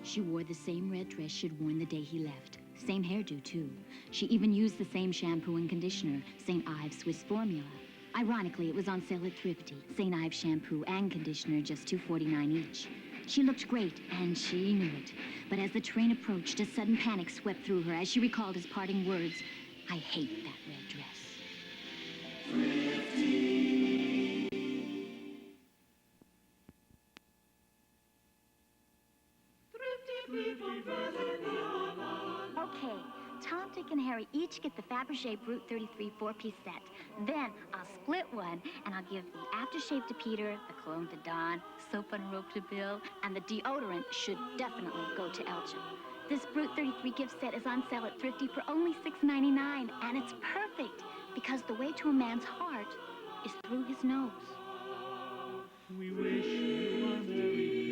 She wore the same red dress she'd worn the day he left. Same hairdo, too. She even used the same shampoo and conditioner, St. Ives Swiss Formula. Ironically, it was on sale at Thrifty. St. Ives shampoo and conditioner, just $2.49 each. She looked great, and she knew it. But as the train approached, a sudden panic swept through her as she recalled his parting words. I hate that red dress. Thrifty. Okay, Tom, Dick, and Harry each get the Fabergé Brute 33 4-piece set. Then I'll split one, and I'll give the aftershave to Peter, the cologne to Don, soap on rope to Bill, and the deodorant should definitely go to Elgin. This Brute 33 gift set is on sale at Thrifty for only $6.99, and it's perfect because the way to a man's heart is through his nose. We wish you a Merry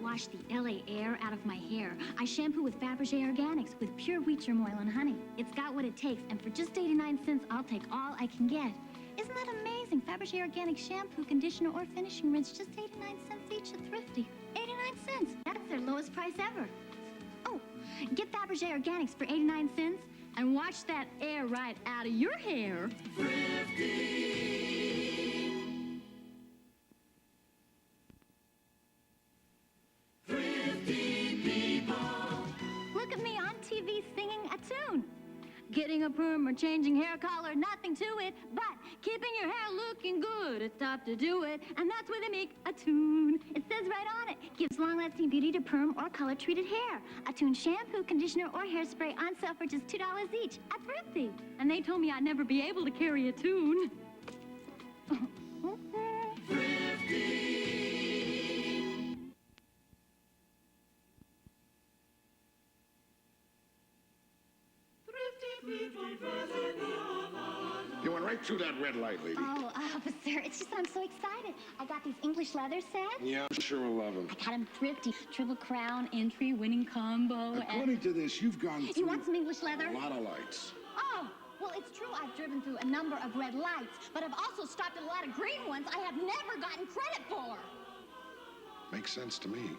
Wash the LA air out of my hair. I shampoo with Fabergé Organics with pure wheat germ oil and honey. It's got what it takes, and for just 89 cents, I'll take all I can get. Isn't that amazing? Fabergé Organic shampoo, conditioner, or finishing rinse, just 89 cents each at Thrifty. 89 cents. That's their lowest price ever. Oh, get Fabergé Organics for 89 cents and wash that air right out of your hair. Thrifty. Getting a perm or changing hair color, nothing to it, but keeping your hair looking good, it's tough to do it, and that's where they make a tune. It says right on it, gives long-lasting beauty to perm or color-treated hair. A tune shampoo, conditioner, or hairspray on sale for just $2 each at Thrifty. And they told me I'd never be able to carry a tune. Thrifty. You went right through that red light, lady. Oh, officer, it's just I'm so excited. I got these English leather sets. Yeah, I'm sure we'll love them. I got them Thrifty. Triple Crown, entry, winning combo, According to this, you've gone through... You want some English leather? A lot of lights. Oh, well, it's true I've driven through a number of red lights, but I've also stopped at a lot of green ones I have never gotten credit for. Makes sense to me.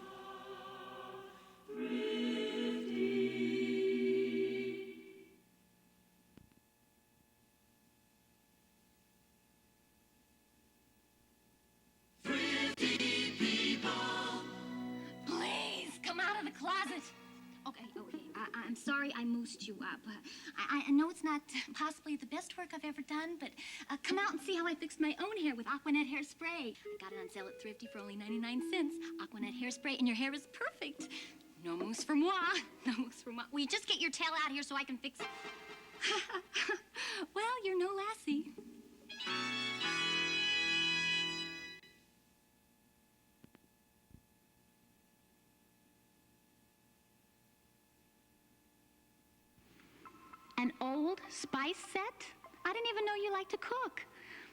I'm sorry I moosed you up. I know it's not possibly the best work I've ever done, but come out and see how I fixed my own hair with Aquanet hairspray. Got it on sale at Thrifty for only 99 cents. Aquanet hairspray, and your hair is perfect. No mousse for moi. No mousse for moi. Will you just get your tail out here so I can fix it? Well, you're no lassie. An Old Spice set? I didn't even know you like to cook.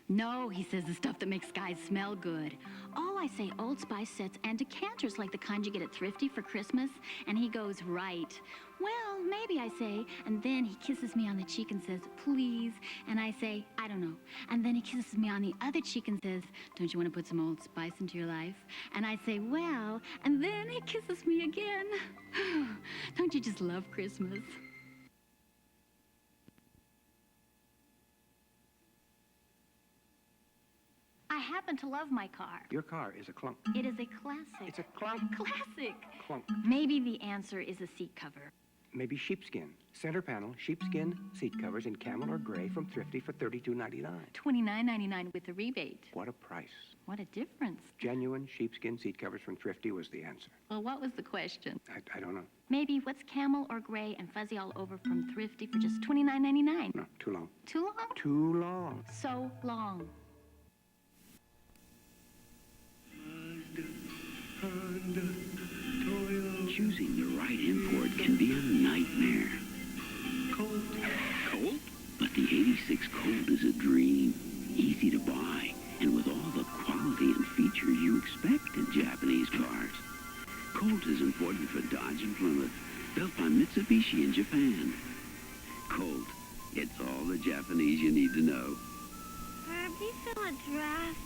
No, he says, the stuff that makes guys smell good. Oh, I say Old Spice sets and decanters like the kind you get at Thrifty for Christmas. And he goes, right. Well, maybe, I say. And then he kisses me on the cheek and says, please. And I say, I don't know. And then he kisses me on the other cheek and says, don't you want to put some Old Spice into your life? And I say, well. And then he kisses me again. Don't you just love Christmas? I happen to love my car. Your car is a clunk. It is a classic. It's a clunk. Classic. Clunk. Maybe the answer is a seat cover. Maybe sheepskin. Center panel, sheepskin, seat covers in camel or gray from Thrifty for $32.99. $29.99 with a rebate. What a price. What a difference. Genuine sheepskin seat covers from Thrifty was the answer. Well, what was the question? I don't know. Maybe what's camel or gray and fuzzy all over from Thrifty for just $29.99? No, too long. Too long? Too long. So long. Choosing the right import can be a nightmare. Colt. Colt? But the 86 Colt is a dream. Easy to buy, and with all the quality and features you expect in Japanese cars. Colt is imported for Dodge and Plymouth, built by Mitsubishi in Japan. Colt, It's all the Japanese you need to know. Herb, do you feel a draft?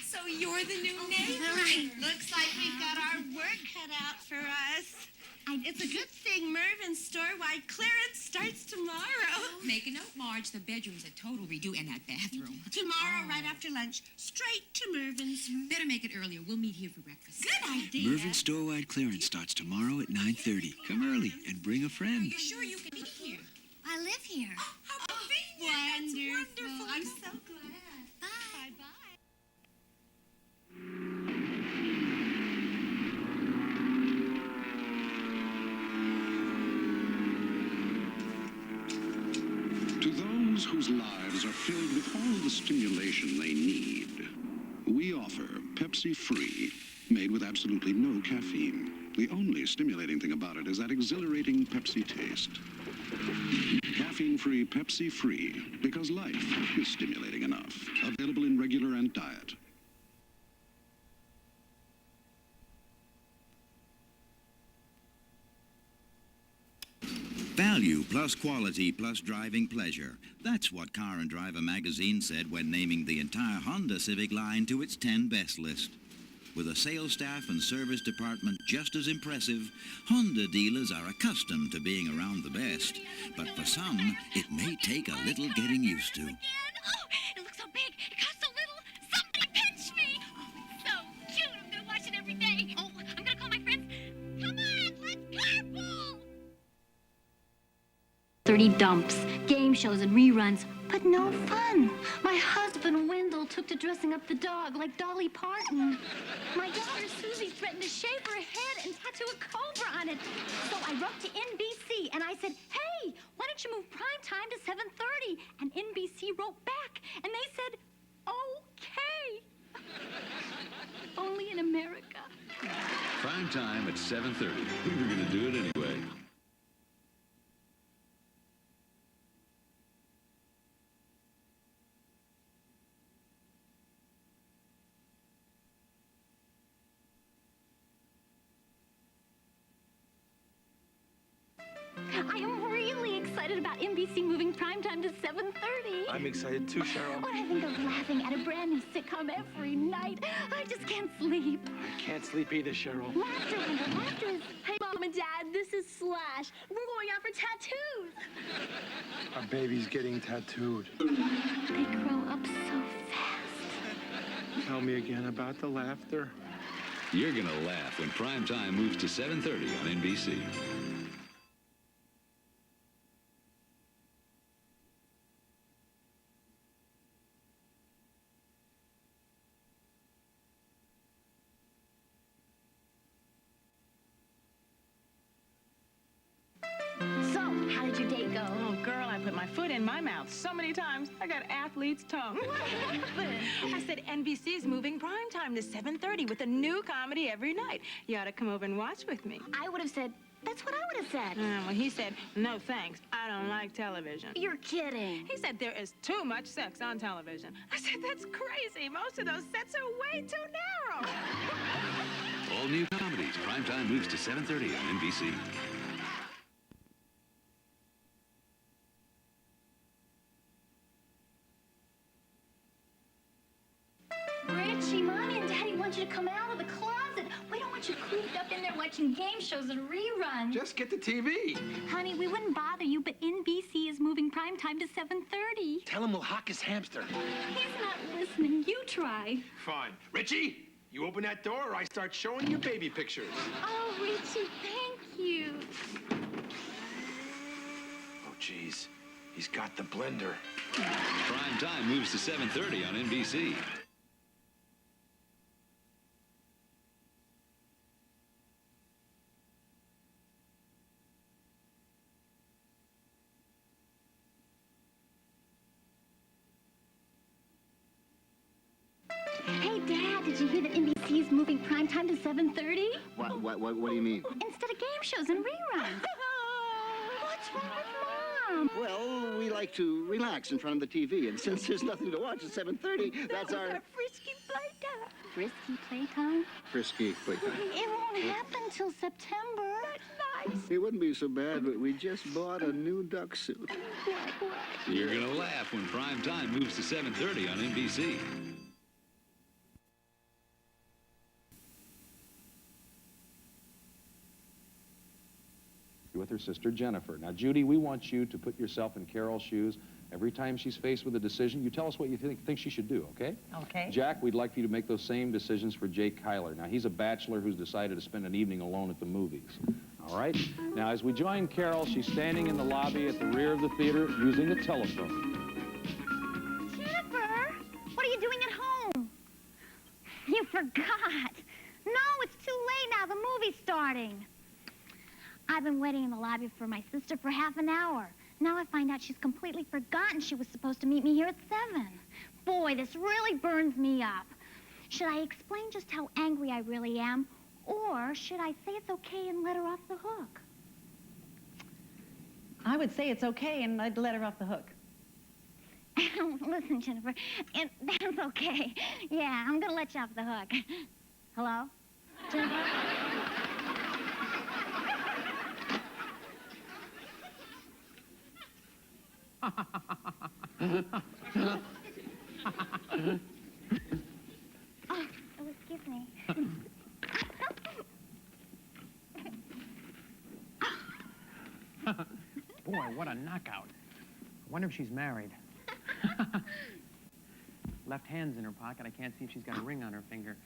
So you're the new neighbor. Looks like we've got our work cut out for us. It's a good thing Mervin's store-wide clearance starts tomorrow. Make a note, Marge. The bedroom's a total redo and that bathroom. Tomorrow, right after lunch, straight to Mervin's. Better make it earlier. We'll meet here for breakfast. Good idea. Mervin's store-wide clearance starts tomorrow at 9:30. Come early and bring a friend. You're sure you can be here? I live here. How convenient. Wonderful. That's wonderful. I'm so glad. Bye. To those whose lives are filled with all the stimulation they need, we offer Pepsi Free, made with absolutely no caffeine. The only stimulating thing about it is that exhilarating Pepsi taste. Caffeine-free Pepsi Free, because life is stimulating enough. Available in regular and diet. Value plus quality plus driving pleasure. That's what Car and Driver magazine said when naming the entire Honda Civic line to its 10 best list. With a sales staff and service department just as impressive, Honda dealers are accustomed to being around the best. But for some, it may take a little getting used to. Oh, it looks so big. It costs so little. Somebody pinch me. Oh, it's so cute. I'm going to watch it every day. Oh, I'm going to call my friends. Come on, let's carpool. 30 dumps, game shows and reruns, but no fun. My husband Wendell took to dressing up the dog like Dolly Parton. My daughter Susie threatened to shave her head and tattoo a cobra on it. So I wrote to NBC and I said, hey, why don't you move prime time to 7:30? And NBC wrote back and they said, okay. Only in America. Prime time at 7:30. We were going to do it anyway. I am really excited about NBC moving primetime to 7:30. I'm excited too, Cheryl. When I think of laughing at a brand new sitcom every night, I just can't sleep. I can't sleep either, Cheryl. Laughter, Wendell, laughter is... Hey, Mom and Dad, this is Slash. We're going out for tattoos. Our baby's getting tattooed. They grow up so fast. Tell me again about the laughter. You're going to laugh when prime time moves to 7:30 on NBC. So, how did your date go? Oh, girl, I put my foot in my mouth so many times. I got athlete's tongue. What happened? I said NBC's moving primetime to 7:30 with a new comedy every night. You ought to come over and watch with me. I would have said, that's what I would have said. Well, he said, no thanks. I don't like television. You're kidding. He said there is too much sex on television. I said, that's crazy. Most of those sets are way too narrow. All new comedies. Prime time moves to 7:30 on NBC. Richie, Mommy and Daddy want you to come out of the closet. We don't want you cooped up in there watching game shows and reruns. Just get the TV. Honey, we wouldn't bother you, but NBC is moving primetime to 7:30. Tell him we'll hock his hamster. He's not listening. You try. Fine. Richie, you open that door or I start showing you baby pictures. Oh, Richie, thank you. Oh, geez. He's got the blender. Prime time moves to 7:30 on NBC. Hey, Dad, did you hear that NBC is moving primetime to 7:30? What do you mean? Instead of game shows and reruns. What's wrong with Mom? Well, we like to relax in front of the TV, and since there's nothing to watch at 7:30, that's our frisky playtime. Frisky playtime? frisky playtime. It won't happen till September. That's nice. It wouldn't be so bad, but we just bought a new duck suit. You're going to laugh when prime time moves to 7:30 on NBC. With her sister Jennifer. Now, Judy, we want you to put yourself in Carol's shoes. Every time she's faced with a decision, you tell us what you think she should do, okay? Okay. Jack, we'd like you to make those same decisions for Jake Kyler. Now, he's a bachelor who's decided to spend an evening alone at the movies. All right? Now, as we join Carol, she's standing in the lobby at the rear of the theater using the telephone. Jennifer, what are you doing at home? You forgot. No, it's too late now. The movie's starting. I've been waiting in the lobby for my sister for half an hour. Now I find out she's completely forgotten she was supposed to meet me here at 7. Boy, this really burns me up. Should I explain just how angry I really am, or should I say it's okay and let her off the hook? I would say it's okay, and I'd let her off the hook. Listen, Jennifer, that's okay. Yeah, I'm gonna let you off the hook. Hello? Jennifer? Oh, excuse me. Boy, what a knockout. I wonder if she's married. Left hand's in her pocket. I can't see if she's got a ring on her finger.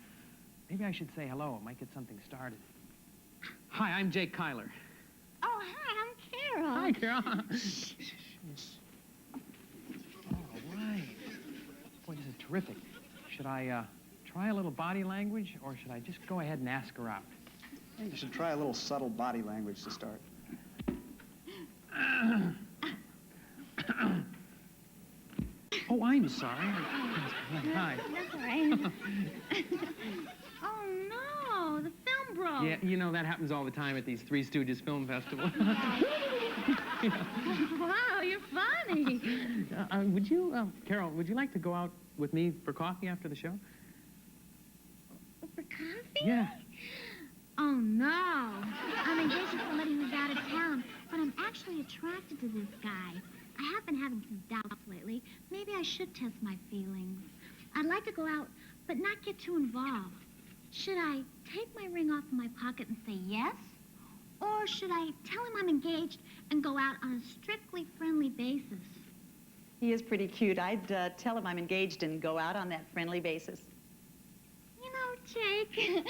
Maybe I should say hello. It might get something started. Hi, I'm Jake Kyler. Oh, hi, I'm Carol. Hi, Carol. All right. Boy, this is terrific. Should I try a little body language, or should I just go ahead and ask her out? I think you should try a little subtle body language to start. Oh, I'm sorry. Hi. That's all right. Oh, no, the film broke. Yeah, you know, that happens all the time at these Three Stooges Film Festival. Wow, you're funny. Would you, Carol, would you like to go out with me for coffee after the show? For coffee? Yeah. Oh, no. I'm engaged to somebody who's out of town, but I'm actually attracted to this guy. I have been having some doubts lately. Maybe I should test my feelings. I'd like to go out, but not get too involved. Should I take my ring off in my pocket and say yes? Or should I tell him I'm engaged and go out on a strictly friendly basis? He is pretty cute. I'd tell him I'm engaged and go out on that friendly basis. You know, Jake,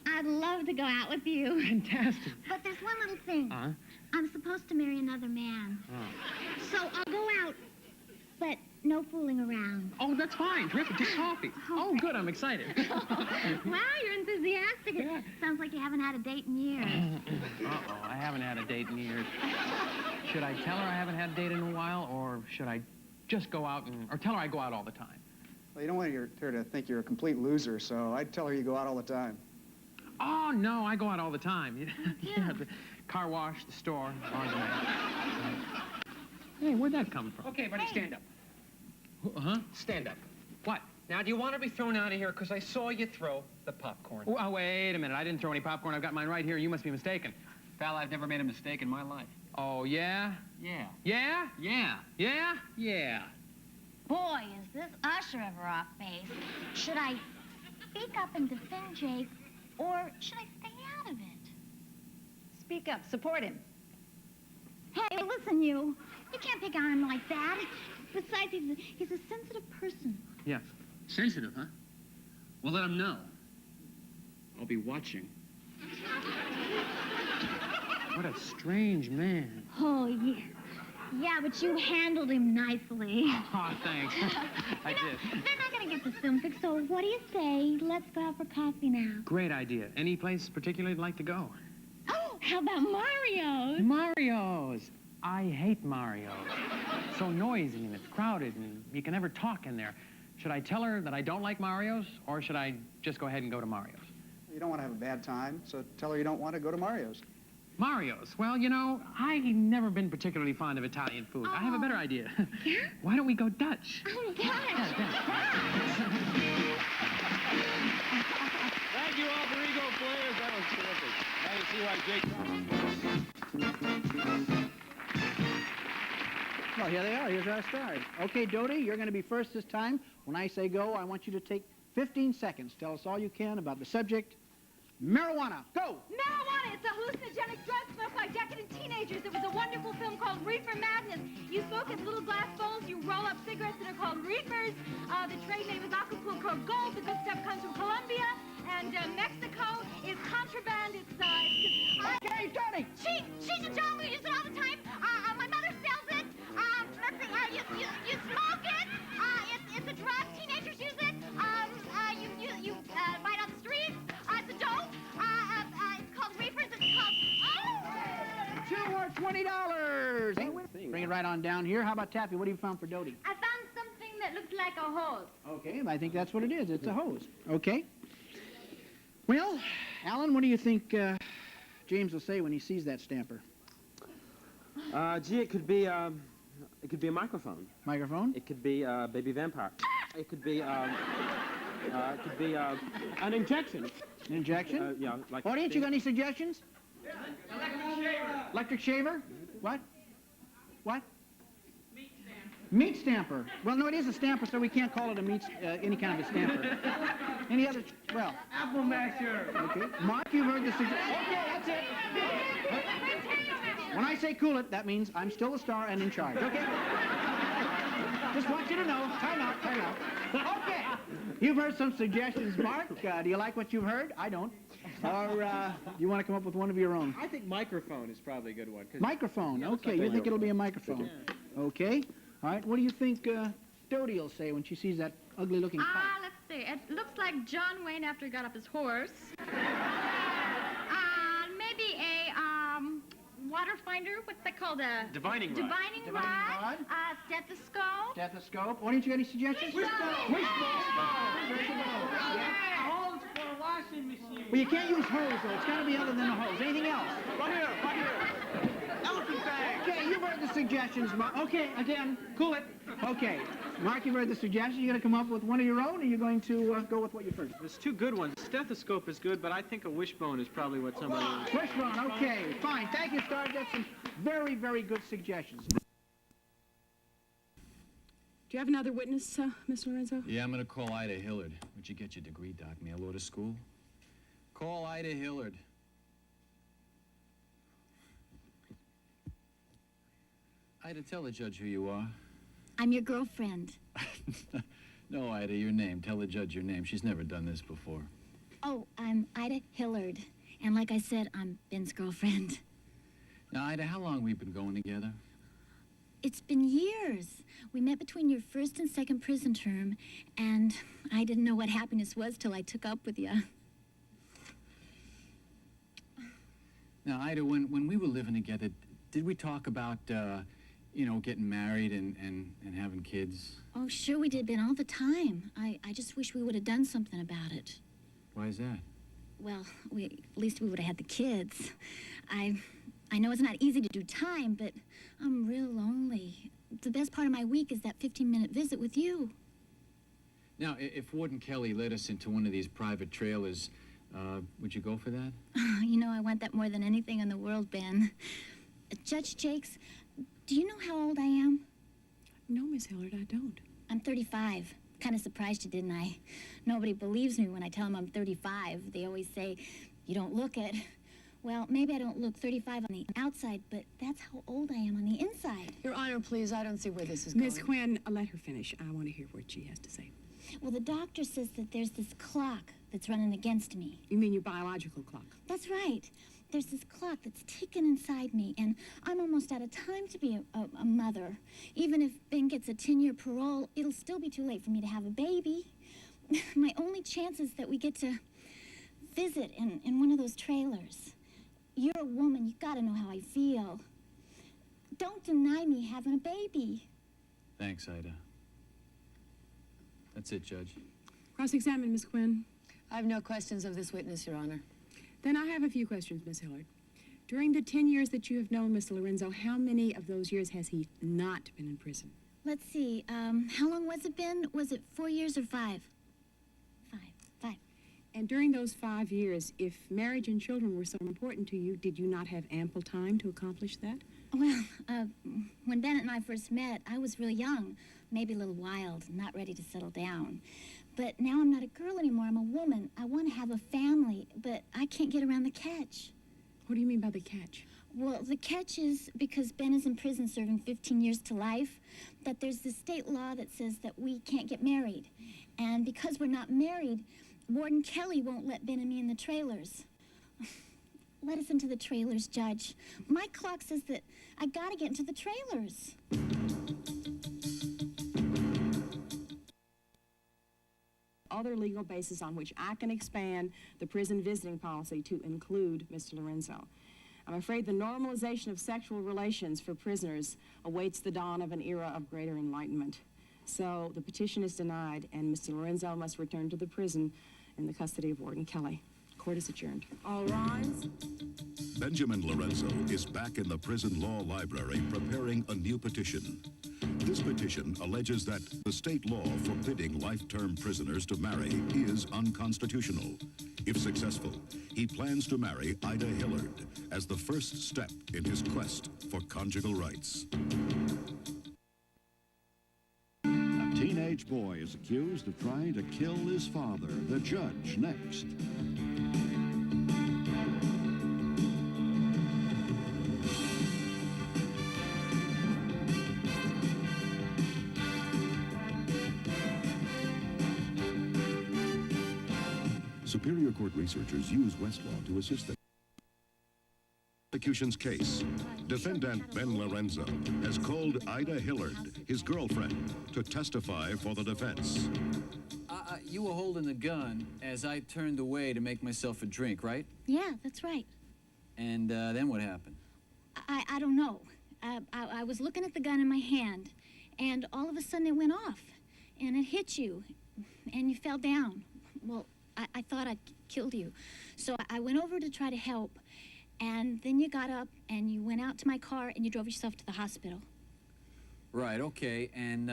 I'd love to go out with you. Fantastic. But there's one little thing. I'm supposed to marry another man. So I'll go out, but no fooling around. Oh, that's fine. Terrific. Just coffee. Oh, good. I'm excited. Wow, you're enthusiastic. Yeah. Sounds like you haven't had a date in years. Uh-oh, I haven't had a date in years. Should I tell her I haven't had a date in a while, or should I just go out or tell her I go out all the time? Well, you don't want her to think you're a complete loser, so I'd tell her you go out all the time. Oh, no, I go out all the time. Yeah, the car wash, the store, laundromat. Hey, where'd that come from? Okay, buddy, stand up. Huh? Stand up. What? Now, do you want to be thrown out of here? Because I saw you throw the popcorn. Oh, wait a minute. I didn't throw any popcorn. I've got mine right here. You must be mistaken. Pal, I've never made a mistake in my life. Oh, yeah? Yeah. Yeah? Yeah. Yeah? Yeah. Boy, is this usher ever off base. Should I speak up and defend Jake, or should I stay out of it? Speak up. Support him. Hey, listen, you. You can't pick on him like that. Besides, he's a sensitive person. Yeah. Sensitive, huh? Well, let him know. I'll be watching. What a strange man. Oh, yeah. Yeah, but you handled him nicely. Oh, thanks. I did. They're not going to get the film fixed, so what do you say? Let's go out for coffee now. Great idea. Any place particularly you'd like to go? Oh, how about Mario's? Mario's. I hate Mario's. So noisy and it's crowded and you can never talk in there. Should I tell her that I don't like Mario's, or should I just go ahead and go to Mario's? You don't want to have a bad time, so tell her you don't want to go to Mario's. Mario's? Well, you know, I've never been particularly fond of Italian food. I have a better idea. Yeah? Why don't we go Dutch? Oh, Dutch. Thank you all for Ego Players. That was terrific. Well, here they are. Here's our stars. Okay, Dodie, you're going to be first this time. When I say go, I want you to take 15 seconds. Tell us all you can about the subject. Marijuana. Go! Marijuana, it's a hallucinogenic drug smoked by decadent teenagers. It was a wonderful film called Reefer Madness. You smoke in little glass bowls, you roll up cigarettes that are called reefers. The trade name is Acapulco Gold. The good stuff comes from Colombia. And Mexico is contraband. It's Okay, Tony! Cheech and Chong, we use it all the time. My mother sells it. Let's see, you smoke it. It's a drug. Teenagers use it. You buy it on the streets. It's a dope. It's called reefers. It's called... Two or $20. Bring it right on down here. How about Taffy? What have you found for Dodie? I found something that looks like a hose. Okay, I think that's what it is. It's a hose. Okay. Well, Alan, what do you think James will say when he sees that stamper? Gee, it could be a microphone. Microphone? It could be a baby vampire. It could be an injection. An injection? Yeah, like... Audience, you got any suggestions? Electric shaver. Electric shaver? What? What? Meat stamper. Well, no, it is a stamper, so we can't call it a any kind of a stamper. Any other? Well. Apple masher. Okay. Mark, you've heard the suggestion. Okay, that's it. When I say cool it, that means I'm still the star and in charge. Okay? Just want you to know. Time out, time out. Okay. You've heard some suggestions, Mark. Do you like what you've heard? I don't. Or you want to come up with one of your own? I think microphone is probably a good one. Microphone. Okay, you think it'll be a microphone. Okay. All right, what do you think Dodie will say when she sees that ugly-looking pipe? Let's see. It looks like John Wayne after he got off his horse. Maybe a water finder. What's that called? A divining rod. Divining rod. Stethoscope. Stethoscope. Audience, you got any suggestions? Wishbone. Wishbone. Hose for a washing machine. Well, you can't use hose, though. It's got to be other than a hose. Anything else? Right here. Elephant bag. Okay, you've heard the suggestions, Mark. Okay, again, cool it. Okay, Mark, you've heard the suggestions. You going to come up with one of your own, or are you going to go with what you've heard? There's two good ones. Stethoscope is good, but I think a wishbone is probably what somebody... Wishbone, okay, fine. Thank you, Star. That's some very, very good suggestions. Do you have another witness, Mr. Lorenzo? Yeah, I'm gonna call Ida Hillard. Where'd you get your degree, Doc? Mail order school? Call Ida Hillard. Ida, tell the judge who you are. I'm your girlfriend. No, Ida, your name. Tell the judge your name. She's never done this before. Oh, I'm Ida Hillard. And like I said, I'm Ben's girlfriend. Now, Ida, how long have we been going together? It's been years. We met between your first and second prison term, and I didn't know what happiness was till I took up with you. Now, Ida, when we were living together, did we talk about, you know, getting married and having kids? Oh, sure we did, Ben, all the time. I just wish we would have done something about it. Why is that? Well, at least we would have had the kids. I know it's not easy to do time, but I'm real lonely. The best part of my week is that 15-minute visit with you. Now, if Warden Kelly led us into one of these private trailers, would you go for that? You know, I want that more than anything in the world, Ben. Judge Jakes, do you know how old I am? No, Miss Hillard, I don't. I'm 35. Kind of surprised you, didn't I? Nobody believes me when I tell them I'm 35. They always say, you don't look it. Well, maybe I don't look 35 on the outside, but that's how old I am on the inside. Your Honor, please, I don't see where this is going. Miss Quinn, let her finish. I want to hear what she has to say. Well, the doctor says that there's this clock that's running against me. You mean your biological clock? That's right. There's this clock that's ticking inside me, and I'm almost out of time to be a mother. Even if Ben gets a 10-year parole, it'll still be too late for me to have a baby. My only chance is that we get to visit in one of those trailers. You're a woman. You gotta know how I feel. Don't deny me having a baby. Thanks, Ida. That's it, Judge. Cross-examine, Miss Quinn. I have no questions of this witness, Your Honor. Then I have a few questions, Miss Hillard. During the 10 years that you have known Mr. Lorenzo, how many of those years has he not been in prison? Let's see. How long was it, Ben? Was it 4 years or 5? 5. And And during those 5 years, if marriage and children were so important to you, did you not have ample time to accomplish that? Well, when Bennett and I first met, I was real young, maybe a little wild, not ready to settle down. But now I'm not a girl anymore, I'm a woman. I want to have a family, but I can't get around the catch. What do you mean by the catch? Well, the catch is because Ben is in prison serving 15 years to life, that there's this state law that says that we can't get married. And because we're not married, Warden Kelly won't let Ben and me in the trailers. Let us into the trailers, Judge. My clock says that I gotta get into the trailers. Other legal basis on which I can expand the prison visiting policy to include Mr. Lorenzo. I'm afraid the normalization of sexual relations for prisoners awaits the dawn of an era of greater enlightenment. So the petition is denied, and Mr. Lorenzo must return to the prison in the custody of Warden Kelly. Court is adjourned. All rise. Benjamin Lorenzo is back in the prison law library preparing a new petition. This petition alleges that the state law forbidding life-term prisoners to marry is unconstitutional. If successful, he plans to marry Ida Hillard as the first step in his quest for conjugal rights. A teenage boy is accused of trying to kill his father. The judge next. Superior Court researchers use Westlaw to assist the prosecution's case. Defendant Ben Lorenzo has called Ida Hillard, his girlfriend, to testify for the defense. You were holding the gun as I turned away to make myself a drink, right? Yeah, that's right. And then what happened? I don't know. I was looking at the gun in my hand, and all of a sudden it went off, and it hit you, and you fell down. Well, I thought I'd killed you. So I went over to try to help, and then you got up and you went out to my car and you drove yourself to the hospital. Right, okay. And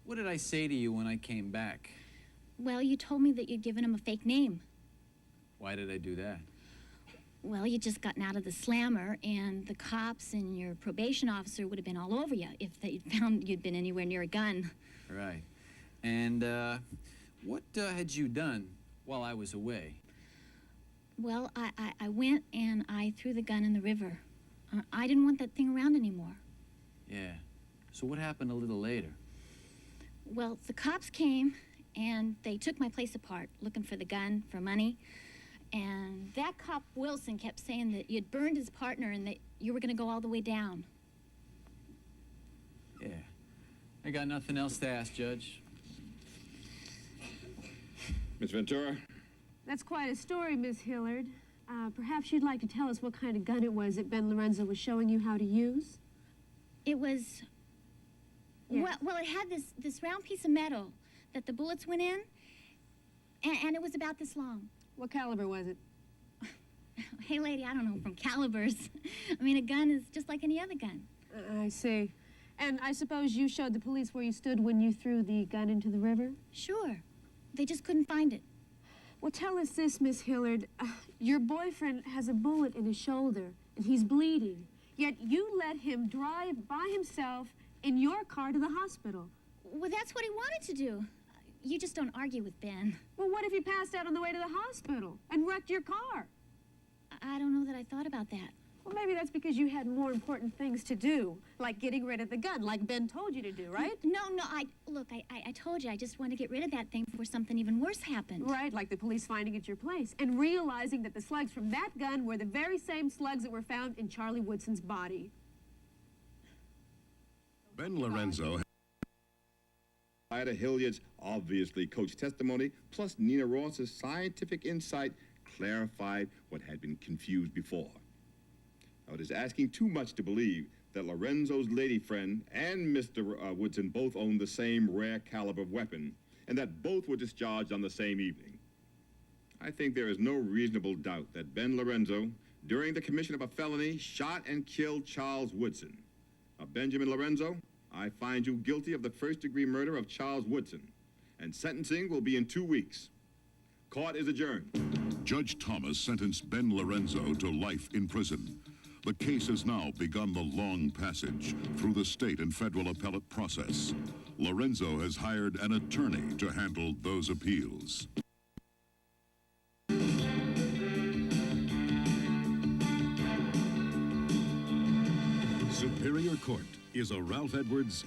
what did I say to you when I came back? Well, you told me that you'd given him a fake name. Why did I do that? Well, you'd just gotten out of the slammer, and the cops and your probation officer would have been all over you if they'd found you'd been anywhere near a gun. Right. And what had you done while I was away? Well, I went and I threw the gun in the river. I didn't want that thing around anymore. Yeah. So what happened a little later? Well, the cops came and they took my place apart, looking for the gun, for money. And that cop, Wilson, kept saying that you'd burned his partner and that you were going to go all the way down. Yeah. I got nothing else to ask, Judge. Miss Ventura? That's quite a story, Miss Hillard. Perhaps you'd like to tell us what kind of gun it was that Ben Lorenzo was showing you how to use? It was... Yes. Well, it had this round piece of metal that the bullets went in, and it was about this long. What caliber was it? Hey, lady, I don't know from calibers. I mean, a gun is just like any other gun. I see. And I suppose you showed the police where you stood when you threw the gun into the river? Sure. They just couldn't find it. Well, tell us this, Miss Hillard. Your boyfriend has a bullet in his shoulder, and he's bleeding. Yet you let him drive by himself in your car to the hospital. Well, that's what he wanted to do. You just don't argue with Ben. Well, what if he passed out on the way to the hospital and wrecked your car? I don't know that I thought about that. Well, maybe that's because you had more important things to do, like getting rid of the gun, like Ben told you to do, right? No, look, I told you, I just wanted to get rid of that thing before something even worse happened. Right, like the police finding it at your place and realizing that the slugs from that gun were the very same slugs that were found in Charlie Woodson's body. Ben Lorenzo. Ida Hilliard's obviously coached testimony, plus Nina Ross's scientific insight, clarified what had been confused before. Now, it is asking too much to believe that Lorenzo's lady friend and Mr. Woodson both owned the same rare caliber weapon, and that both were discharged on the same evening. I think there is no reasonable doubt that Ben Lorenzo, during the commission of a felony, shot and killed Charles Woodson. Now, Benjamin Lorenzo, I find you guilty of the first-degree murder of Charles Woodson, and sentencing will be in 2 weeks. Court is adjourned. Judge Thomas sentenced Ben Lorenzo to life in prison. The case has now begun the long passage through the state and federal appellate process. Lorenzo has hired an attorney to handle those appeals. Superior Court is a Ralph Edwards